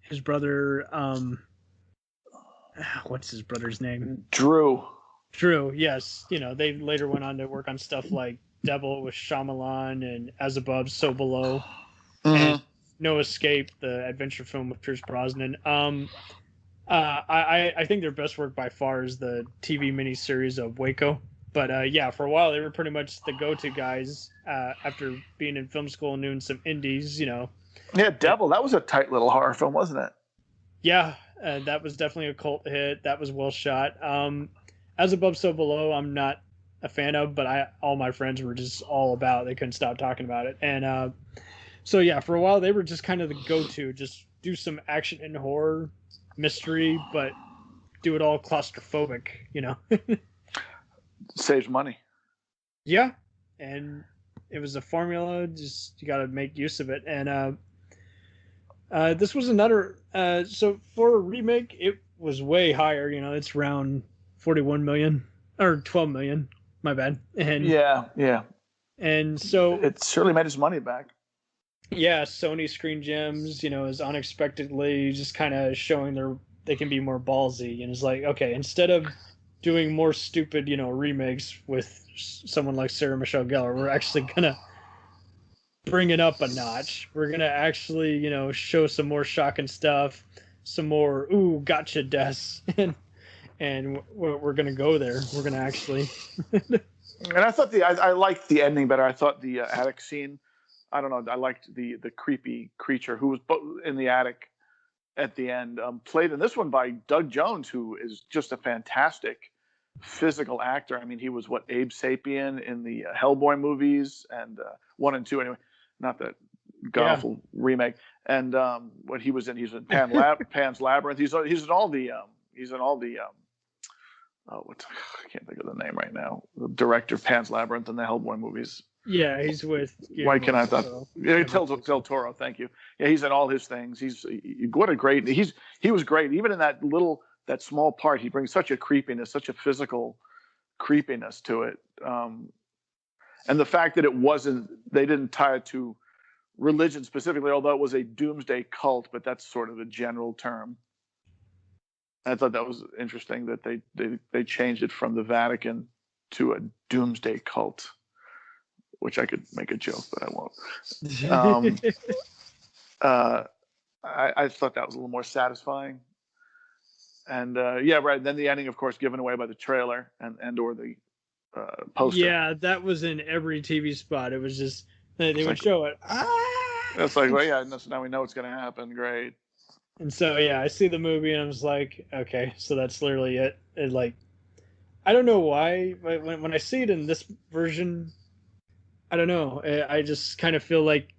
his brother, what's his brother's name? Drew, yes. They later went on to work on stuff like Devil with Shyamalan and As Above, So Below, and No Escape, the adventure film with Pierce Brosnan. I think their best work by far is the TV miniseries of Waco. But yeah, for a while they were pretty much the go-to guys after being in film school and doing some indies, Yeah, Devil, that was a tight little horror film, wasn't it? Yeah, that was definitely a cult hit. That was well shot. As Above, So Below, I'm not a fan of, but all my friends were just all about. They couldn't stop talking about it. And so yeah, for a while they were just kind of the go-to. Just do some action and horror, mystery, but do it all claustrophobic, Saves money. Yeah, and it was a formula. Just you got to make use of it. And this was another. So for a remake, it was way higher. It's around 41 million or 12 million. My bad. And yeah. And so it certainly made its money back. Yeah, Sony Screen Gems, is unexpectedly just kind of showing they can be more ballsy, and it's like, okay, instead of doing more stupid, remakes with someone like Sarah Michelle Gellar, we're actually gonna bring it up a notch. We're gonna actually, show some more shocking stuff, some more gotcha deaths, and we're gonna go there. We're gonna actually. And I thought I liked the ending better. I thought the attic scene. I don't know. I liked the creepy creature who was in the attic at the end, played in this one by Doug Jones, who is just a fantastic physical actor. I mean, he was Abe Sapien in the Hellboy movies and 1 and 2 anyway, not that awful remake. And what he was in, he's in Pan's Labyrinth. He's in all the I can't think of the name right now. The director of Pan's Labyrinth and the Hellboy movies. Yeah, he's with. Why can I thought? Yeah, Del Toro. Thank you. Yeah, he's in all his things. He was great. Even in that small part, he brings such a creepiness, such a physical creepiness to it. And the fact that they didn't tie it to religion specifically, although it was a doomsday cult, but that's sort of a general term. I thought that was interesting that they changed it from the Vatican to a doomsday cult, which I could make a joke, but I won't. I thought that was a little more satisfying. And yeah, right. Then the ending, of course, given away by the trailer and or the poster. Yeah, that was in every TV spot. It was just they would show it. It's like, well, yeah, so now we know it's going to happen. Great. And so yeah, I see the movie and I was like, okay, so that's literally it. And like, I don't know why, but when I see it in this version, I don't know. I just kind of feel like,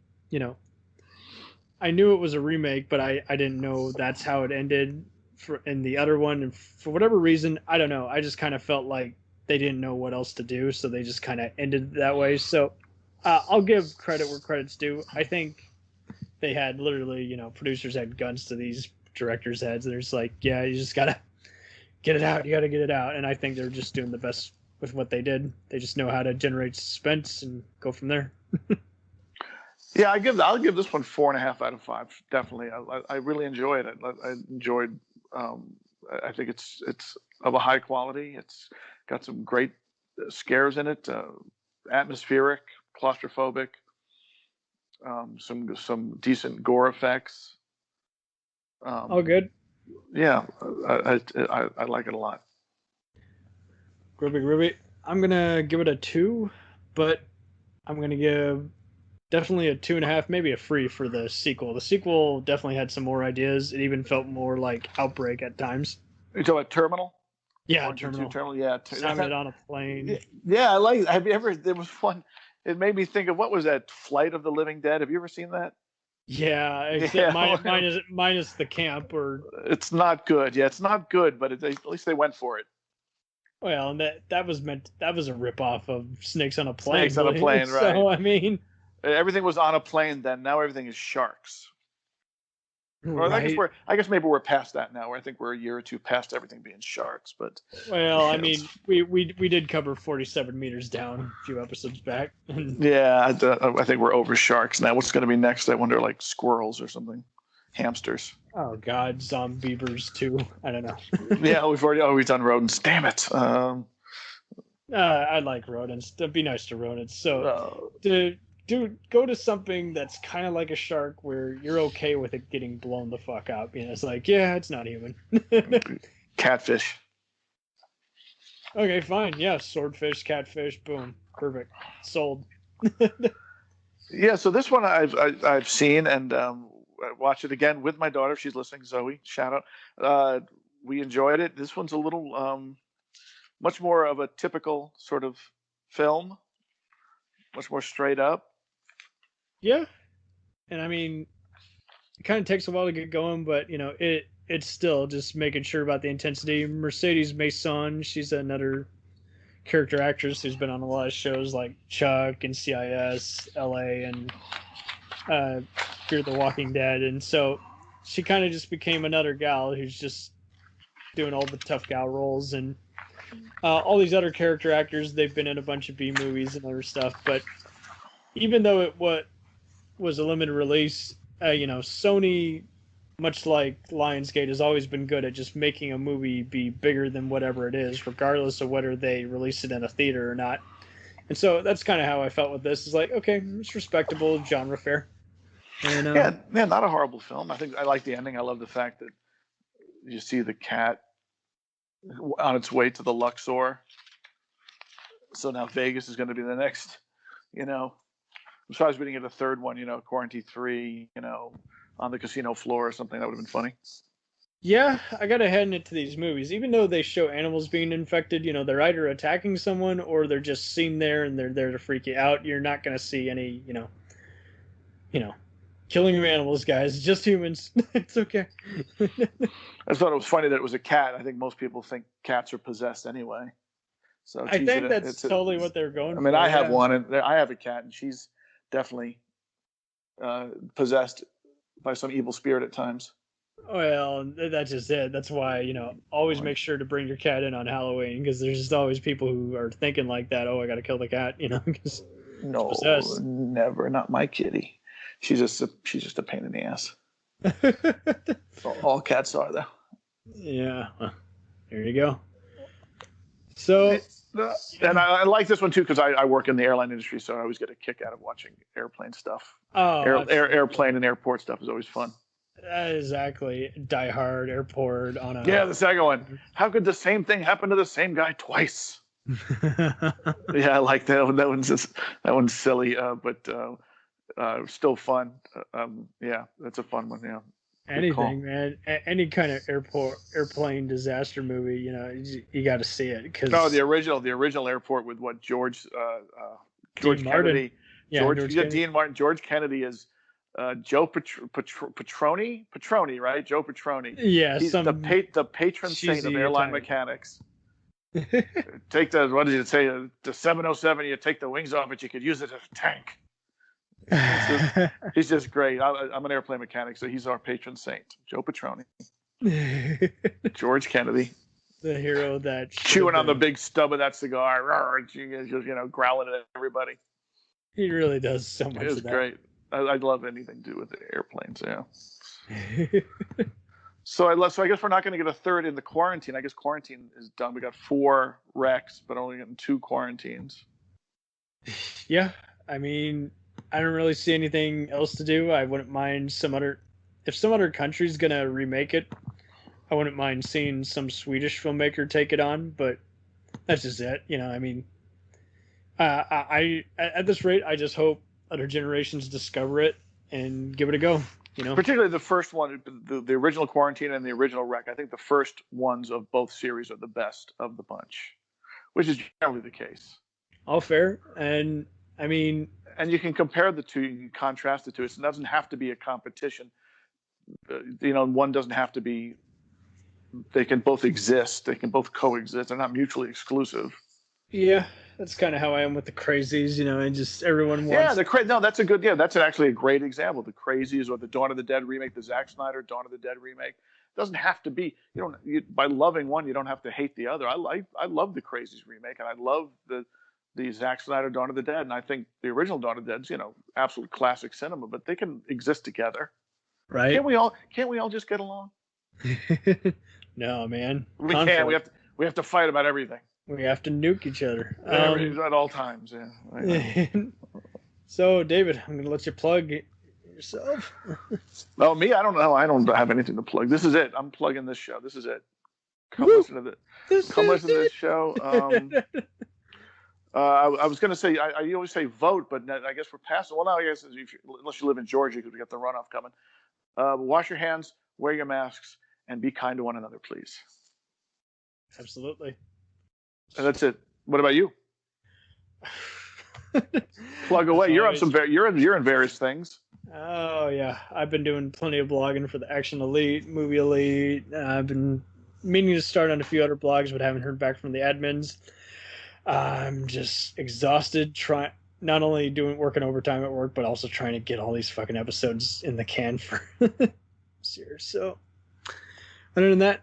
I knew it was a remake, but I didn't know that's how it ended in the other one. And for whatever reason, I don't know. I just kind of felt like they didn't know what else to do, so they just kind of ended that way. So I'll give credit where credit's due. I think they had literally, producers had guns to these directors' heads. They're just like, yeah, you just gotta get it out. You gotta get it out. And I think they're just doing the best with what they did. They just know how to generate suspense and go from there. Yeah, I'll give this one 4.5 out of 5. Definitely, I really enjoyed it. I enjoyed. I think it's of a high quality. It's got some great scares in it, atmospheric, claustrophobic. Some decent gore effects. All good. Yeah, I like it a lot. Groovy. I'm gonna give it a 2, but I'm going to give definitely a 2.5, maybe a 3 for the sequel. The sequel definitely had some more ideas. It even felt more like Outbreak at times. You talking about Terminal? Yeah, Terminal. Terminal. Yeah, Sounded on a plane. Yeah, I like. Have you ever? There was one. It made me think of what was that? Flight of the Living Dead. Have you ever seen that? Yeah, except minus the camp, or it's not good. Yeah, it's not good, but at least they went for it. Well, and that was a ripoff of Snakes on a Plane. Snakes on a Plane, right? So I mean, everything was on a plane then. Now everything is sharks. Well, right. I guess maybe we're past that now. I think we're a year or two past everything being sharks. But well, I mean, we did cover 47 meters down a few episodes back. Yeah, I think we're over sharks now. What's going to be next? I wonder, like squirrels or something, hamsters. Oh God, zombiebers too. I don't know. Yeah, we've already done rodents. Damn it. I like rodents. It'd be nice to rodents. So go to something that's kind of like a shark where you're okay with it getting blown the fuck up. You know, it's like, yeah, it's not human. Catfish. Okay, fine. Yeah, swordfish, catfish, boom, perfect, sold. Yeah, so this one I've seen and I watched it again with my daughter. She's listening. Zoe, shout out. We enjoyed it. This one's a little much more of a typical sort of film, much more straight up. Yeah, and I mean, it kind of takes a while to get going, but you know, it's still just making sure about the intensity. Mercedes Mason, she's another character actress who's been on a lot of shows like Chuck and CIS, LA, and Fear the Walking Dead, and so she kind of just became another gal who's just doing all the tough gal roles, and all these other character actors, they've been in a bunch of B movies and other stuff, but even though it was a limited release, you know, Sony, much like Lionsgate, has always been good at just making a movie be bigger than whatever it is, regardless of whether they release it in a theater or not. And so that's kind of how I felt with this. It's like, okay, it's respectable genre fare. And, yeah, not a horrible film. I think I like the ending. I love the fact that you see the cat on its way to the Luxor. So now Vegas is going to be the next, you know. I'm surprised we didn't get a third one, you know, Quarantine 3, you know, on the casino floor or something. That would have been funny. Yeah, I gotta head into these movies. Even though they show animals being infected, you know, they're either attacking someone or they're just seen there and they're there to freak you out. You're not gonna see any, you know, killing of animals, guys. Just humans. It's okay. I thought it was funny that it was a cat. I think most people think cats are possessed anyway. So I think that's totally what they're going for. I mean, I have one, and I have a cat, and she's definitely possessed by some evil spirit at times. Well, that's just it. That's why, you know, always make sure to bring your cat in on Halloween, because there's just always people who are thinking like that. Oh, I got to kill the cat, you know. No, never. Not my kitty. She's just a pain in the ass. All cats are, though. Yeah. There you go. So, and I like this one too because I work in the airline industry, so I always get a kick out of watching airplane stuff. Oh, airplane and airport stuff is always fun. Exactly. Die Hard, Airport on a. Yeah, the second one. How could the same thing happen to the same guy twice? Yeah, I like that one. That one's silly, but still fun. Yeah, that's a fun one. Yeah. Anything, man. Any kind of airplane disaster movie, you know, you got to see it. Cause the original Airport with what George Kennedy. Martin. Yeah, George Dean Martin. George Kennedy is Joe Petroni, right? Joe Petroni. Yeah, he's the patron saint of airline mechanics. Take what did it say? The 707. You take the wings off it, you could use it as a tank. He's just great. I'm an airplane mechanic, so he's our patron saint, Joe Petroni. George Kennedy, the hero that chewing on the big stub of that cigar, growling at everybody. He really does so much. It was great. I love anything to do with the airplanes. Yeah. So I guess we're not going to get a third in the quarantine. I guess quarantine is done. We got 4 wrecks, but only getting 2 quarantines. Yeah, I mean, I don't really see anything else to do. I wouldn't mind if some other country's going to remake it, I wouldn't mind seeing some Swedish filmmaker take it on, but that's just it. You know, I mean, I at this rate, I just hope other generations discover it and give it a go. You know, particularly the first one, the original Quarantine and the original Wreck. I think the first ones of both series are the best of the bunch, which is generally the case. All fair, and I mean, and you can compare the two, you can contrast the two. It doesn't have to be a competition. You know, one doesn't have to be. They can both exist. They can both coexist. They're not mutually exclusive. Yeah, that's kind of how I am with the Crazies. You know, and just everyone wants. Yeah, no, that's a good. Yeah, that's actually a great example. The Crazies or the Dawn of the Dead remake, the Zack Snyder Dawn of the Dead remake. It doesn't have to be. By loving one, you don't have to hate the other. I love the Crazies remake, and I love the Zack Snyder Dawn of the Dead, and I think the original Dawn of the Dead's absolute classic cinema. But they can exist together, right? Can't we all just get along? No, man. We can't. We have to fight about everything. We have to nuke each other at all times. Yeah. So, David, I'm going to let you plug yourself. Oh, me? I don't know. I don't have anything to plug. This is it. I'm plugging this show. This is it. Come listen to this show. I was going to say, I always say vote, but I guess we're past it. Well, now I guess unless you live in Georgia, because we got the runoff coming. Wash your hands, wear your masks, and be kind to one another, please. Absolutely. And that's it. What about you? Plug away. You're in various things. Oh yeah, I've been doing plenty of blogging for the Action Elite, Movie Elite. I've been meaning to start on a few other blogs, but haven't heard back from the admins. I'm just exhausted not only working overtime at work, but also trying to get all these fucking episodes in the can for this year. So other than that,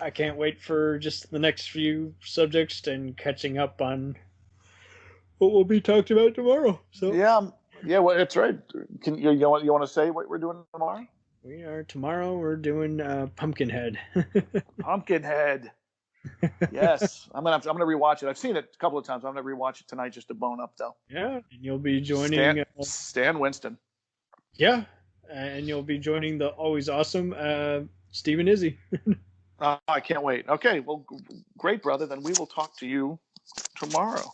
I can't wait for just the next few subjects and catching up on what will be talked about tomorrow. So yeah, well, that's right. You want to say what we're doing tomorrow? We're doing Pumpkinhead. Pumpkinhead. Yes, I'm gonna rewatch it. I've seen it a couple of times. I'm gonna rewatch it tonight just to bone up though. Yeah, and you'll be joining Stan Winston. Yeah, and you'll be joining the always awesome Stephen Izzy. I can't wait. Okay, well, great, brother. Then we will talk to you tomorrow.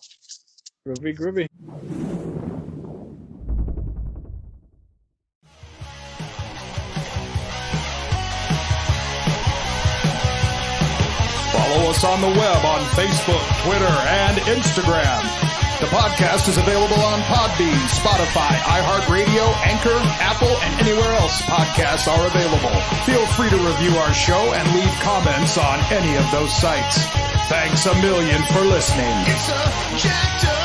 Groovy. Follow us on the web on Facebook, Twitter, and Instagram. The podcast is available on Podbean, Spotify, iHeartRadio, Anchor, Apple, and anywhere else podcasts are available. Feel free to review our show and leave comments on any of those sites. Thanks a million for listening. It's a jacked up